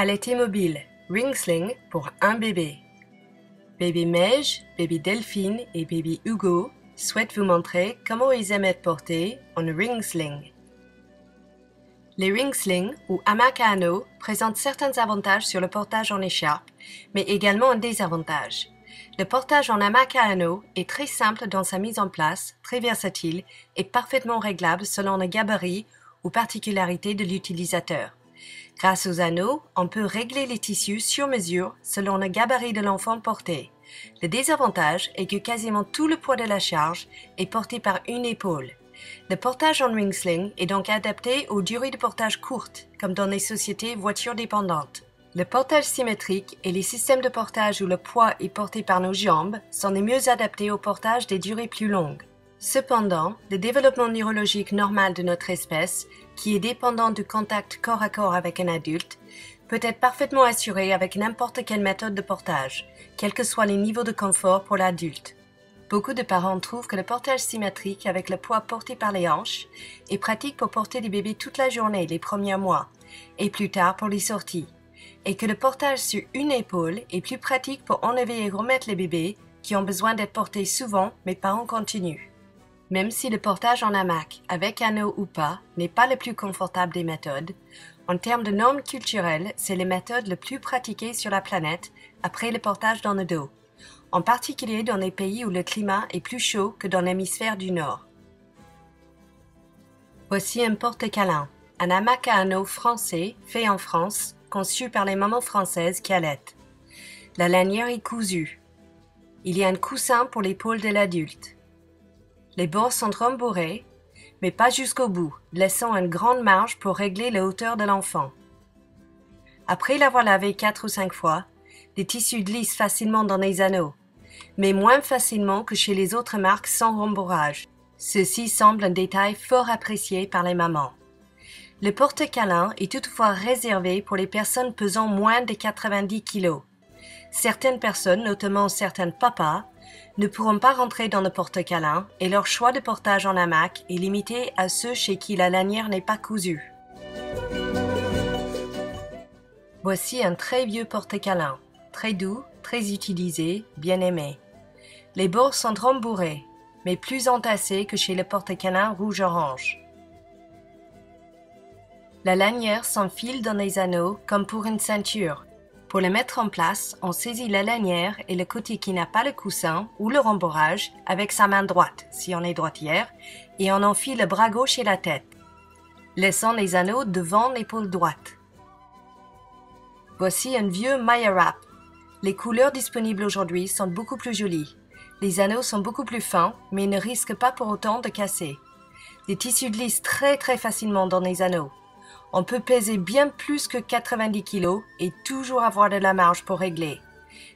Allaiter mobile, ring sling pour un bébé. Bébé Meige, bébé Delphine et bébé Hugo souhaitent vous montrer comment ils aiment être portés en ring sling. Les ring slings ou hamacs à anneaux présentent certains avantages sur le portage en écharpe, mais également un désavantage. Le portage en hamac à anneaux est très simple dans sa mise en place, très versatile et parfaitement réglable selon le gabarit ou particularités de l'utilisateur. Grâce aux anneaux, on peut régler les tissus sur mesure selon le gabarit de l'enfant porté. Le désavantage est que quasiment tout le poids de la charge est porté par une épaule. Le portage en ring sling est donc adapté aux durées de portage courtes, comme dans les sociétés voitures dépendantes. Le portage symétrique et les systèmes de portage où le poids est porté par nos jambes sont les mieux adaptés au portage des durées plus longues. Cependant, le développement neurologique normal de notre espèce, qui est dépendant du contact corps à corps avec un adulte, peut être parfaitement assuré avec n'importe quelle méthode de portage, quels que soient les niveaux de confort pour l'adulte. Beaucoup de parents trouvent que le portage symétrique avec le poids porté par les hanches est pratique pour porter des bébés toute la journée les premiers mois, et plus tard pour les sorties, et que le portage sur une épaule est plus pratique pour enlever et remettre les bébés qui ont besoin d'être portés souvent mais pas en continu. Même si le portage en hamac, avec anneaux ou pas, n'est pas le plus confortable des méthodes, en termes de normes culturelles, c'est la méthode la plus pratiquée sur la planète après le portage dans le dos, en particulier dans les pays où le climat est plus chaud que dans l'hémisphère du Nord. Voici un porte-câlin, un hamac à anneaux français, fait en France, conçu par les mamans françaises qui allaitent. La lanière est cousue. Il y a un coussin pour l'épaule de l'adulte. Les bords sont rembourrés, mais pas jusqu'au bout, laissant une grande marge pour régler la hauteur de l'enfant. Après l'avoir lavé 4 ou 5 fois, les tissus glissent facilement dans les anneaux, mais moins facilement que chez les autres marques sans rembourrage. Ceci semble un détail fort apprécié par les mamans. Le porte-câlin est toutefois réservé pour les personnes pesant moins de 90 kg. Certaines personnes, notamment certains papas, ne pourront pas rentrer dans le porte-câlin et leur choix de portage en hamac est limité à ceux chez qui la lanière n'est pas cousue. Voici un très vieux porte-câlin, très doux, très utilisé, bien aimé. Les bords sont rembourrés, mais plus entassés que chez le porte-câlin rouge-orange. La lanière s'enfile dans les anneaux comme pour une ceinture. Pour le mettre en place, on saisit la lanière et le côté qui n'a pas le coussin ou le rembourrage avec sa main droite, si on est droitière, et on enfile le bras gauche et la tête, laissant les anneaux devant l'épaule droite. Voici un vieux Maya Wrap. Les couleurs disponibles aujourd'hui sont beaucoup plus jolies. Les anneaux sont beaucoup plus fins, mais ne risquent pas pour autant de casser. Les tissus glissent très facilement dans les anneaux. On peut peser bien plus que 90 kg et toujours avoir de la marge pour régler.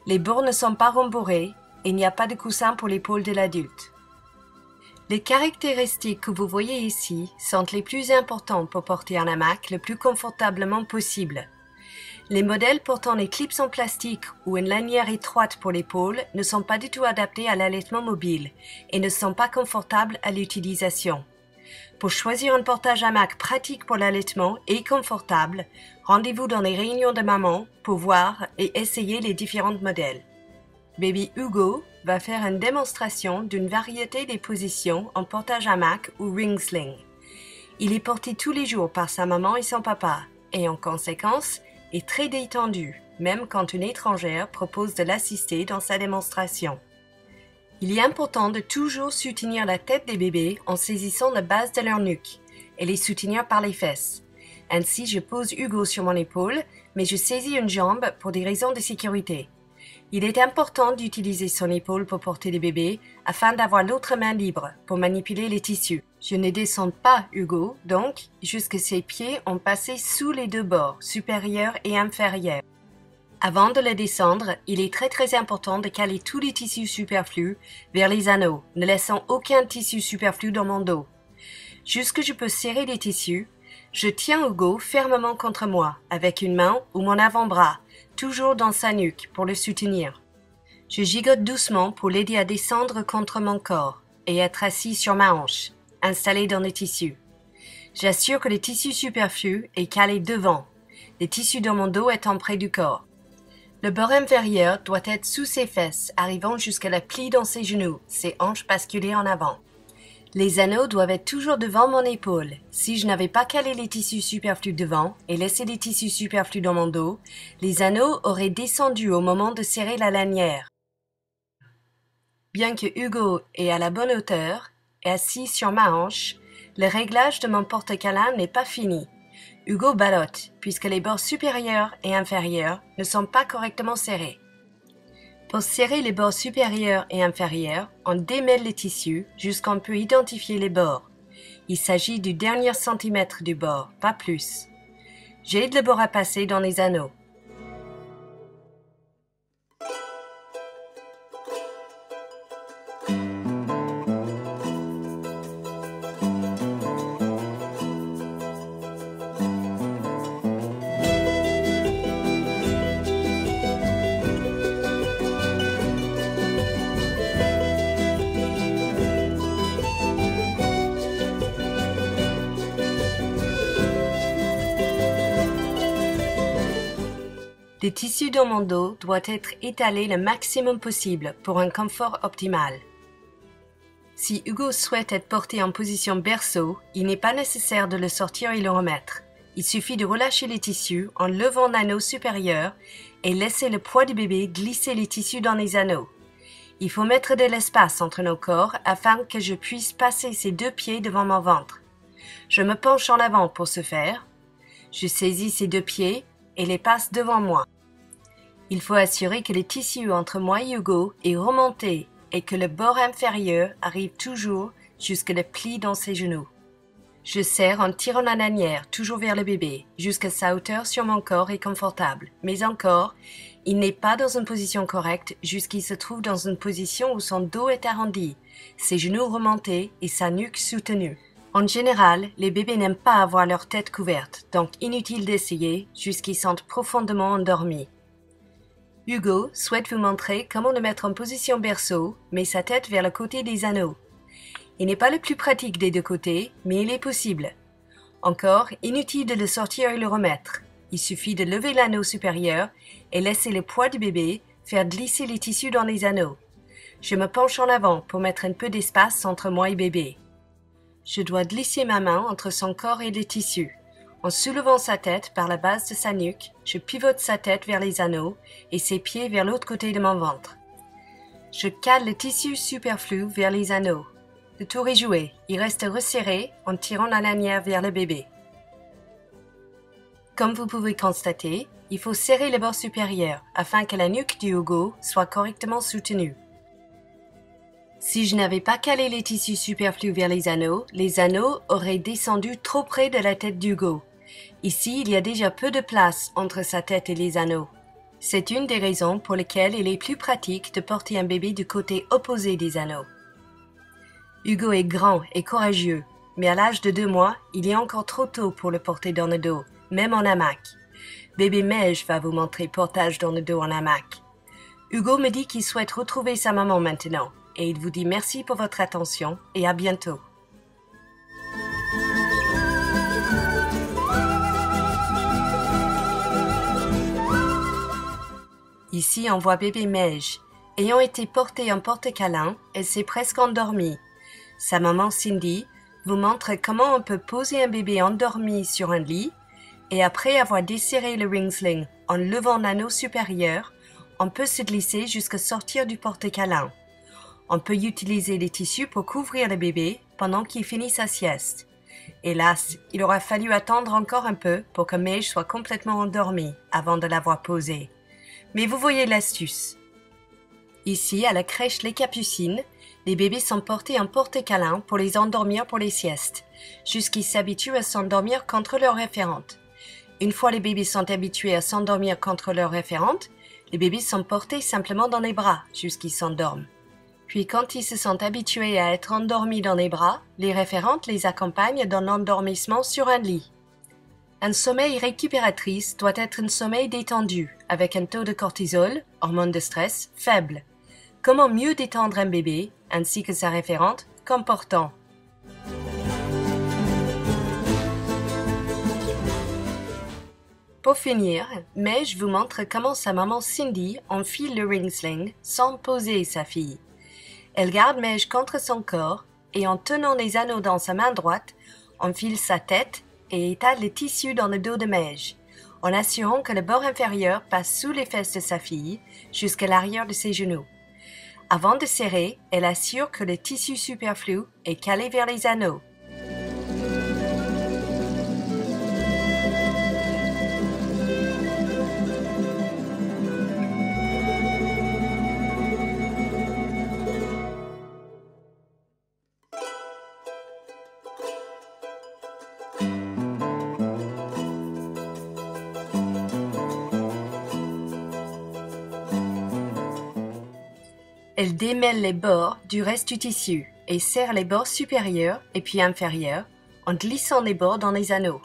Les bords ne sont pas rembourrés et il n'y a pas de coussin pour l'épaule de l'adulte. Les caractéristiques que vous voyez ici sont les plus importantes pour porter un hamac le plus confortablement possible. Les modèles portant des clips en plastique ou une lanière étroite pour l'épaule ne sont pas du tout adaptés à l'allaitement mobile et ne sont pas confortables à l'utilisation. Pour choisir un portage hamac pratique pour l'allaitement et confortable, rendez-vous dans les réunions de mamans pour voir et essayer les différents modèles. Baby Hugo va faire une démonstration d'une variété des positions en portage hamac ou ring sling. Il est porté tous les jours par sa maman et son papa et en conséquence est très détendu, même quand une étrangère propose de l'assister dans sa démonstration. Il est important de toujours soutenir la tête des bébés en saisissant la base de leur nuque et les soutenir par les fesses. Ainsi, je pose Hugo sur mon épaule, mais je saisis une jambe pour des raisons de sécurité. Il est important d'utiliser son épaule pour porter les bébés afin d'avoir l'autre main libre pour manipuler les tissus. Je ne descends pas Hugo, donc, jusque ses pieds ont passé sous les deux bords, supérieur et inférieur. Avant de le descendre, il est très important de caler tous les tissus superflus vers les anneaux, ne laissant aucun tissu superflu dans mon dos. Jusque je peux serrer les tissus, je tiens Hugo fermement contre moi, avec une main ou mon avant-bras, toujours dans sa nuque pour le soutenir. Je gigote doucement pour l'aider à descendre contre mon corps et être assis sur ma hanche, installé dans les tissus. J'assure que le tissu superflu est calé devant, les tissus dans mon dos étant près du corps. Le bord inférieur doit être sous ses fesses, arrivant jusqu'à la plie dans ses genoux, ses hanches basculées en avant. Les anneaux doivent être toujours devant mon épaule. Si je n'avais pas calé les tissus superflus devant et laissé les tissus superflus dans mon dos, les anneaux auraient descendu au moment de serrer la lanière. Bien que Hugo est à la bonne hauteur et assis sur ma hanche, le réglage de mon porte-câlin n'est pas fini. Hugo ballotte, puisque les bords supérieurs et inférieurs ne sont pas correctement serrés. Pour serrer les bords supérieurs et inférieurs, on démêle les tissus jusqu'à ce qu'on peut identifier les bords. Il s'agit du dernier centimètre du bord, pas plus. J'aide le bord à passer dans les anneaux. Les tissus dans mon dos doivent être étalés le maximum possible pour un confort optimal. Si Hugo souhaite être porté en position berceau, il n'est pas nécessaire de le sortir et le remettre. Il suffit de relâcher les tissus en levant l'anneau supérieur et laisser le poids du bébé glisser les tissus dans les anneaux. Il faut mettre de l'espace entre nos corps afin que je puisse passer ses deux pieds devant mon ventre. Je me penche en avant pour ce faire. Je saisis ses deux pieds et les passe devant moi. Il faut assurer que le tissu entre moi et Hugo est remonté et que le bord inférieur arrive toujours jusqu'à le pli dans ses genoux. Je serre en tirant la lanière toujours vers le bébé, jusqu'à sa hauteur sur mon corps est confortable. Mais encore, il n'est pas dans une position correcte jusqu'il se trouve dans une position où son dos est arrondi, ses genoux remontés et sa nuque soutenue. En général, les bébés n'aiment pas avoir leur tête couverte, donc inutile d'essayer jusqu'ils sentent profondément endormis. Hugo souhaite vous montrer comment le mettre en position berceau, mais sa tête vers le côté des anneaux. Il n'est pas le plus pratique des deux côtés, mais il est possible. Encore, inutile de le sortir et le remettre. Il suffit de lever l'anneau supérieur et laisser le poids du bébé faire glisser les tissus dans les anneaux. Je me penche en avant pour mettre un peu d'espace entre moi et bébé. Je dois glisser ma main entre son corps et les tissus. En soulevant sa tête par la base de sa nuque, je pivote sa tête vers les anneaux et ses pieds vers l'autre côté de mon ventre. Je cale le tissu superflu vers les anneaux. Le tour est joué, il reste resserré en tirant la lanière vers le bébé. Comme vous pouvez constater, il faut serrer le bord supérieur afin que la nuque du Hugo soit correctement soutenue. Si je n'avais pas calé les tissus superflus vers les anneaux auraient descendu trop près de la tête d'Hugo. Ici, il y a déjà peu de place entre sa tête et les anneaux. C'est une des raisons pour lesquelles il est plus pratique de porter un bébé du côté opposé des anneaux. Hugo est grand et courageux, mais à l'âge de 2 mois, il est encore trop tôt pour le porter dans le dos, même en hamac. Bébé Meige va vous montrer portage dans le dos en hamac. Hugo me dit qu'il souhaite retrouver sa maman maintenant, et il vous dit merci pour votre attention et à bientôt. Ici, on voit bébé Meige. Ayant été portée en porte-câlin, elle s'est presque endormie. Sa maman Cindy vous montre comment on peut poser un bébé endormi sur un lit et après avoir desserré le ring sling en levant l'anneau supérieur, on peut se glisser jusqu'à sortir du porte-câlin. On peut utiliser les tissus pour couvrir le bébé pendant qu'il finit sa sieste. Hélas, il aura fallu attendre encore un peu pour que Meige soit complètement endormie avant de l'avoir posé. Mais vous voyez l'astuce. Ici, à la crèche Les Capucines, les bébés sont portés en porte-câlin pour les endormir pour les siestes, jusqu'ils s'habituent à s'endormir contre leur référente. Une fois les bébés sont habitués à s'endormir contre leur référente, les bébés sont portés simplement dans les bras jusqu'ils s'endorment. Puis quand ils se sont habitués à être endormis dans les bras, les référentes les accompagnent dans l'endormissement sur un lit. Un sommeil récupératrice doit être un sommeil détendu, avec un taux de cortisol, hormone de stress, faible. Comment mieux détendre un bébé, ainsi que sa référente, qu'en portant. Pour finir, Meige vous montre comment sa maman Cindy enfile le ring sling sans poser sa fille. Elle garde Meige contre son corps et en tenant les anneaux dans sa main droite, enfile sa tête et étale les tissus dans le dos de Meige, en assurant que le bord inférieur passe sous les fesses de sa fille jusqu'à l'arrière de ses genoux. Avant de serrer, elle assure que le tissu superflu est calé vers les anneaux. Elle démêle les bords du reste du tissu et serre les bords supérieurs et puis inférieurs en glissant les bords dans les anneaux.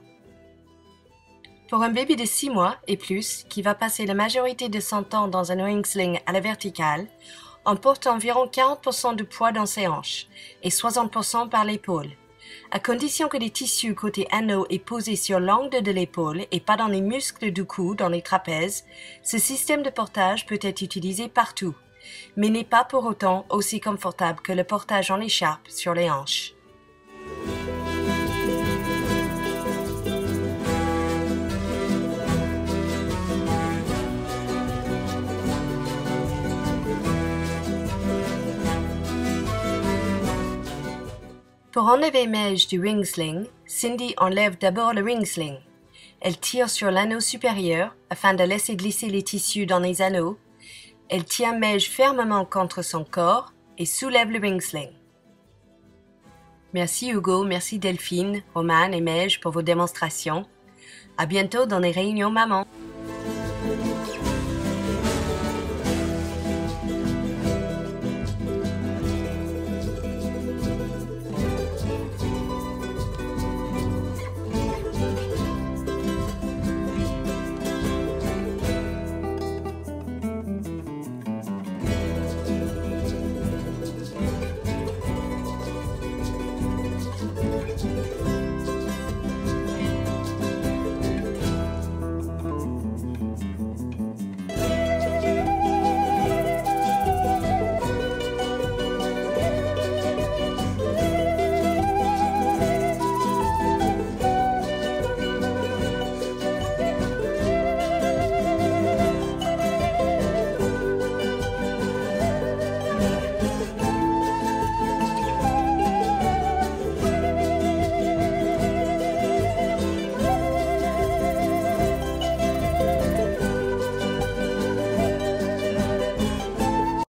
Pour un bébé de 6 mois et plus qui va passer la majorité de son temps dans un ring sling à la verticale, on porte environ 40% de poids dans ses hanches et 60% par l'épaule. À condition que les tissus côté anneau est posé sur l'angle de l'épaule et pas dans les muscles du cou, dans les trapèzes, ce système de portage peut être utilisé partout, mais n'est pas pour autant aussi confortable que le portage en écharpe sur les hanches. Pour enlever Meige du ring sling, Cindy enlève d'abord le ring sling. Elle tire sur l'anneau supérieur afin de laisser glisser les tissus dans les anneaux. Elle tient Meige fermement contre son corps et soulève le ring sling. Merci Hugo, merci Delphine, Romane et Meige pour vos démonstrations. À bientôt dans les réunions maman.